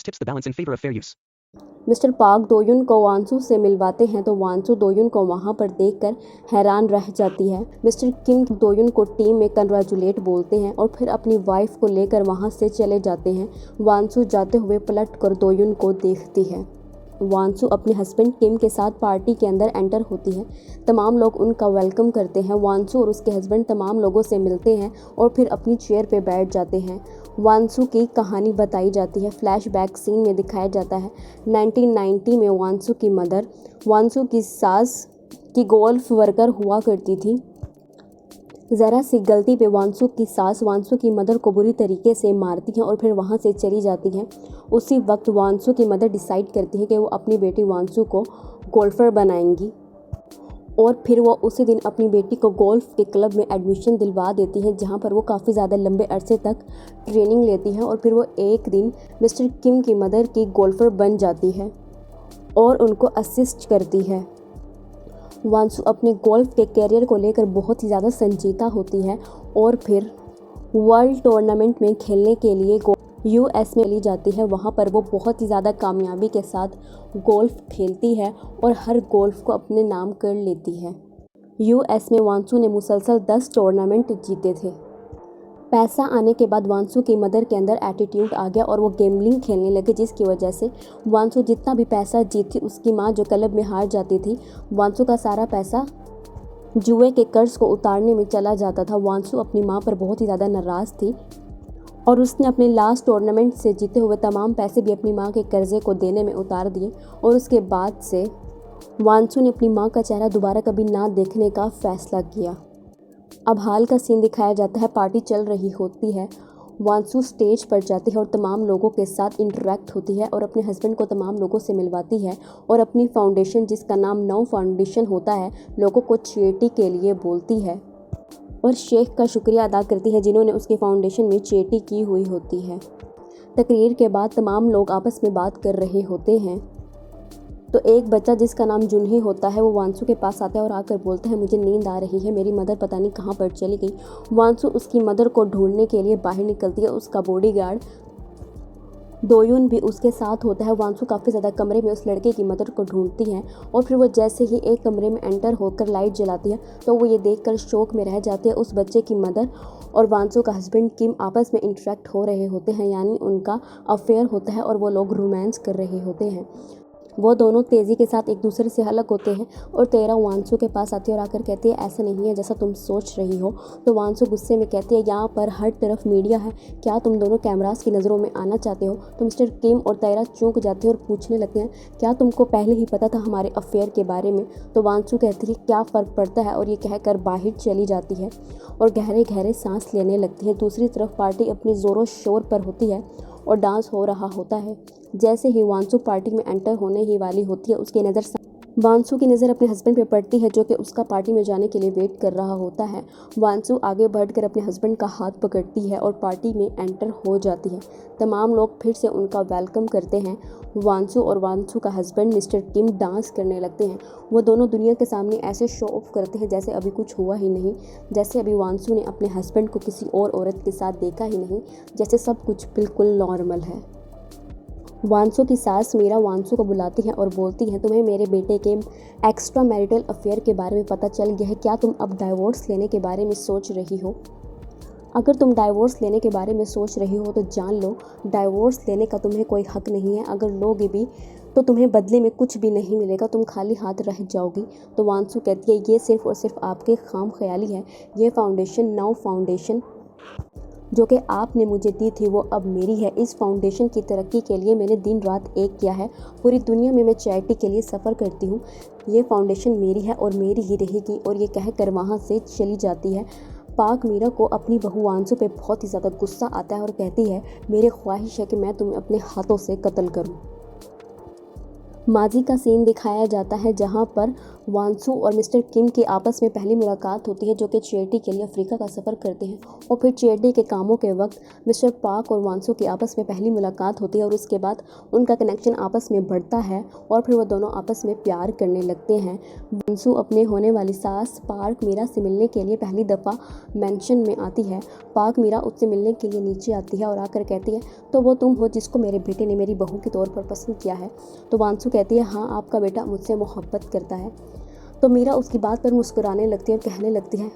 tips the balance in favor of fair use. Mister Park Doyun को Wansu से मिलवाते हैं तो वांसू दोयुन को वहां पर देखकर हैरान रह जाती है। मिस्टर किम दोयुन को टीम में कंग्रेचुलेट बोलते हैं और फिर अपनी वाइफ को लेकर वहां से चले जाते हैं। वांसू जाते हुए पलटकर दोयुन को देखती है। वांसू अपने हस्बैंड किम के साथ पार्टी के अंदर एंटर होती है। तमाम लोग उनका वेलकम करते हैं। वांसू और उसके हस्बैंड तमाम लोगों से मिलते हैं और फिर अपनी चेयर पे बैठ जाते हैं। वांसू की कहानी बताई जाती है। फ्लैशबैक सीन में दिखाया जाता है 1990 में वांसू की मदर वांसू की सास की गोल्फ वर्कर हुआ करती थी। ज़रा सी गलती पे वांसू की सास वांसू की मदर को बुरी तरीके से मारती हैं और फिर वहाँ से चली जाती हैं। उसी वक्त वांसू की मदर डिसाइड करती है कि वो अपनी बेटी वांसू को गोल्फर बनाएंगी और फिर वो उसी दिन अपनी बेटी को गोल्फ के क्लब में एडमिशन दिलवा देती हैं, जहाँ पर वो काफ़ी ज़्यादा लंबे अरसे तक ट्रेनिंग लेती हैं और फिर वो एक दिन मिस्टर किम की मदर की गोल्फर बन जाती है और उनको असिस्ट करती है। वांसू अपने गोल्फ के कैरियर को लेकर बहुत ही ज़्यादा संजीदा होती है और फिर वर्ल्ड टूर्नामेंट में खेलने के लिए यूएस में चली जाती है। वहाँ पर वो बहुत ही ज़्यादा कामयाबी के साथ गोल्फ खेलती है और हर गोल्फ को अपने नाम कर लेती है। यूएस में वांसू ने मुसलसल 10 टूर्नामेंट जीते थे। पैसा आने के बाद वांसू की मदर के अंदर एटीट्यूड आ गया और वो गेमलिंग खेलने लगे, जिसकी वजह से वांसू जितना भी पैसा जीती उसकी माँ जो क्लब में हार जाती थी, वांसू का सारा पैसा जुए के कर्ज को उतारने में चला जाता था। वांसू अपनी माँ पर बहुत ही ज़्यादा नाराज़ थी और उसने अपने लास्ट टूर्नामेंट से जीते हुए तमाम पैसे भी अपनी माँ के कर्जे को देने में उतार दिए और उसके बाद से वांसू ने अपनी माँ का चेहरा दोबारा कभी ना देखने का फैसला किया। अब हाल का सीन दिखाया जाता है। पार्टी चल रही होती है। वांसू स्टेज पर जाती है और तमाम लोगों के साथ इंटरेक्ट होती है और अपने हस्बैंड को तमाम लोगों से मिलवाती है और अपनी फाउंडेशन जिसका नाम नौ फाउंडेशन होता है लोगों को चैरिटी के लिए बोलती है और शेख का शुक्रिया अदा करती है जिन्होंने उसके फाउंडेशन में चैरिटी की हुई होती है। तकरीर के बाद तमाम लोग आपस में बात कर रहे होते हैं तो एक बच्चा जिसका नाम जुनही होता है वो वांसू के पास आता है और आकर बोलता है मुझे नींद आ रही है, मेरी मदर पता नहीं कहाँ पर चली गई। वांसू उसकी मदर को ढूंढने के लिए बाहर निकलती है। उसका बॉडीगार्ड दोयुन भी उसके साथ होता है। वांसू काफ़ी ज़्यादा कमरे में उस लड़के की मदर को ढूंढती है और फिर वो जैसे ही एक कमरे में एंटर होकर लाइट जलाती है तो वो ये देखकर शौक में रह जाती है। उस बच्चे की मदर और वांसू का हस्बैंड किम आपस में इंटरेक्ट हो रहे होते हैं, यानी उनका अफेयर होता है और वो लोग रोमांस कर रहे होते हैं। वो दोनों तेज़ी के साथ एक दूसरे से अलग होते हैं और तेरा वांसू के पास आती है और आकर कहती है ऐसा नहीं है जैसा तुम सोच रही हो। तो वांसू गुस्से में कहती है यहाँ पर हर तरफ मीडिया है, क्या तुम दोनों कैमरास की नज़रों में आना चाहते हो। तो मिस्टर किम और तेरा चौंक जाते हैं और पूछने लगते हैं क्या तुमको पहले ही पता था हमारे अफेयर के बारे में। तो वांसू कहती है क्या फ़र्क पड़ता है और ये कहकर बाहर चली जाती है और गहरे गहरे सांस लेने लगती है। दूसरी तरफ पार्टी अपनी ज़ोरों शोर पर होती है और डांस हो रहा होता है। जैसे ही वांसू पार्टी में एंटर होने ही वाली होती है उसकी नज़र वांसू की नज़र अपने हस्बैंड पे पड़ती है जो कि उसका पार्टी में जाने के लिए वेट कर रहा होता है। वांसू आगे बढ़कर अपने हस्बैंड का हाथ पकड़ती है और पार्टी में एंटर हो जाती है। तमाम लोग फिर से उनका वेलकम करते हैं। वांसू और वांसू का हस्बैंड मिस्टर किम डांस करने लगते हैं। वो दोनों दुनिया के सामने ऐसे शो ऑफ करते हैं जैसे अभी कुछ हुआ ही नहीं, जैसे अभी वांसू ने अपने हस्बैंड को किसी और औरत के साथ देखा ही नहीं, जैसे सब कुछ बिल्कुल नॉर्मल है। वांसू की सास मीरा वांसू को बुलाती है और बोलती है तुम्हें मेरे बेटे के एक्स्ट्रा मैरिटल अफेयर के बारे में पता चल गया है, क्या तुम अब डाइवोर्स लेने के बारे में सोच रही हो। अगर तुम डाइवोर्स लेने के बारे में सोच रही हो तो जान लो डाइवोर्स लेने का तुम्हें कोई हक नहीं है। अगर लोगे भी तो तुम्हें बदले में कुछ भी नहीं मिलेगा, तुम खाली हाथ रह जाओगी। तो वांसू कहती है ये सिर्फ और सिर्फ आपके खाम ख्याली है। ये फाउंडेशन नौ फाउंडेशन जो कि आपने मुझे दी थी वो अब मेरी है। इस फाउंडेशन की तरक्की के लिए मैंने दिन रात एक किया है। पूरी दुनिया में मैं चैरिटी के लिए सफ़र करती हूँ। ये फाउंडेशन मेरी है और मेरी ही रहेगी। और ये कहकर वहाँ से चली जाती है। पाक मीरा को अपनी बहू वांसू पे बहुत ही ज़्यादा गुस्सा आता है और कहती है मेरी ख्वाहिश है कि मैं तुम्हें अपने हाथों से कत्ल करूँ। माजी का सीन दिखाया जाता है जहाँ पर वांसू और मिस्टर किम की आपस में पहली मुलाकात होती है, जो कि चैरिटी के लिए अफ्रीका का सफ़र करते हैं। और फिर चैरिटी के कामों के वक्त मिस्टर पार्क और वांसू की आपस में पहली मुलाकात होती है और उसके बाद उनका कनेक्शन आपस में बढ़ता है और फिर वो दोनों आपस में प्यार करने लगते हैं। वांसू अपने होने वाली सास पार्क मीरा से मिलने के लिए पहली दफ़ा मैंशन में आती है। पार्क मीरा उससे मिलने के लिए नीचे आती है और आकर कहती है, तो वो तुम हो जिसको मेरे बेटे ने मेरी बहू के तौर पर पसंद किया है। तो वांसू कहती है, हाँ, आपका बेटा मुझसे मोहब्बत करता है। तो मीरा उसकी बात पर मुस्कुराने लगती है और कहने लगती है,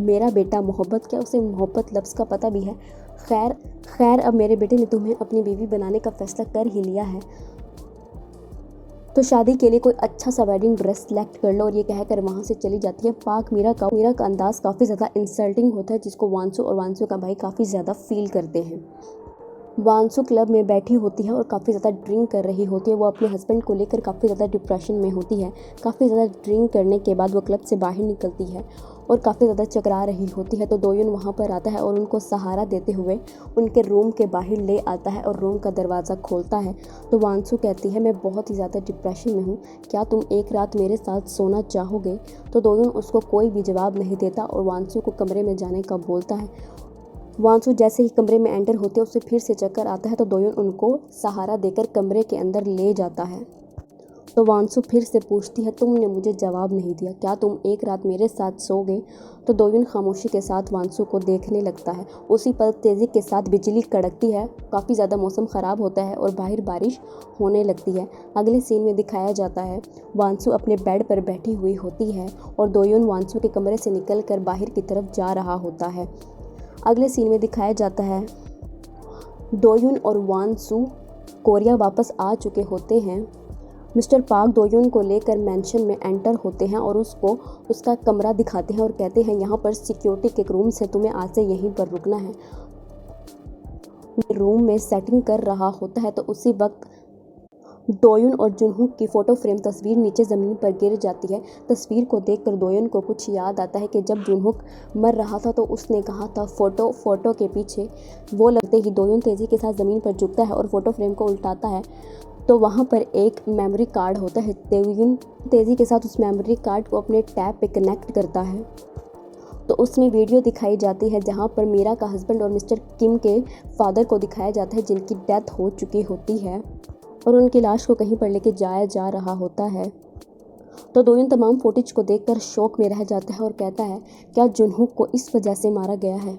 मेरा बेटा मोहब्बत क्या, उसे मोहब्बत लफ्ज़ का पता भी है। खैर अब मेरे बेटे ने तुम्हें अपनी बीवी बनाने का फैसला कर ही लिया है, तो शादी के लिए कोई अच्छा सा वेडिंग ड्रेस सेलेक्ट कर लो। और ये कहकर वहाँ से चली जाती है। पार्क मीरा का अंदाज़ काफ़ी ज़्यादा इंसल्टिंग होता है, जिसको वांसू और वांसू का भाई काफ़ी ज़्यादा फील करते हैं। वांसू क्लब में बैठी होती है और काफ़ी ज़्यादा ड्रिंक कर रही होती है। वो अपने हस्बैंड को लेकर काफ़ी ज़्यादा डिप्रेशन में होती है। काफ़ी ज़्यादा ड्रिंक करने के बाद वो क्लब से बाहर निकलती है और काफ़ी ज़्यादा चकरा रही होती है। तो दोयुन वहाँ पर आता है और उनको सहारा देते हुए उनके रूम के बाहर ले आता है और रूम का दरवाज़ा खोलता है। तो वांसू कहती है, मैं बहुत ही ज़्यादा डिप्रेशन में हूँ, क्या तुम एक रात मेरे साथ सोना चाहोगे? तो दोयुन उसको कोई भी जवाब नहीं देता और वांसू को कमरे में जाने का बोलता है। वांसू जैसे ही कमरे में एंटर होते हैं उसे फिर से चक्कर आता है। तो दोयुन उनको सहारा देकर कमरे के अंदर ले जाता है। तो वांसू फिर से पूछती है, तुमने मुझे जवाब नहीं दिया, क्या तुम एक रात मेरे साथ सोगे? तो दोयुन खामोशी के साथ वांसू को देखने लगता है। उसी पल तेज़ी के साथ बिजली कड़कती है। काफ़ी ज़्यादा मौसम ख़राब होता है और बाहर बारिश होने लगती है। अगले सीन में दिखाया जाता है, वांसू अपने बेड पर बैठी हुई होती है और दोयुन वांसू के कमरे से निकलकर बाहर की तरफ जा रहा होता है। अगले सीन में दिखाया जाता है, दोयुन और वांसू कोरिया वापस आ चुके होते हैं। मिस्टर पार्क दोयुन को लेकर मैंशन में एंटर होते हैं और उसको उसका कमरा दिखाते हैं और कहते हैं, यहाँ पर सिक्योरिटी के रूम से तुम्हें आज से यहीं पर रुकना है। रूम में सेटिंग कर रहा होता है तो उसी वक्त दोयुन और जुनहू की फ़ोटो फ्रेम तस्वीर नीचे ज़मीन पर गिर जाती है। तस्वीर को देखकर दोयुन को कुछ याद आता है कि जब जुनहू मर रहा था तो उसने कहा था फ़ोटो के पीछे। वो लगते ही दोयुन तेज़ी के साथ ज़मीन पर झुकता है और फ़ोटो फ्रेम को उल्टाता है तो वहाँ पर एक मेमोरी कार्ड होता है। दोयुन तेज़ी के साथ उस मेमोरी कार्ड को अपने टैब पे कनेक्ट करता है तो उसमें वीडियो दिखाई जाती है जहाँ पर मीरा का हस्बैंड और मिस्टर किम के फादर को दिखाया जाता है, जिनकी डेथ हो चुकी होती है और उनकी लाश को कहीं पर लेके जाया जा रहा होता है। तो दोयुन तमाम फुटेज को देखकर शौक में रह जाता है और कहता है, क्या जुनहू को इस वजह से मारा गया है?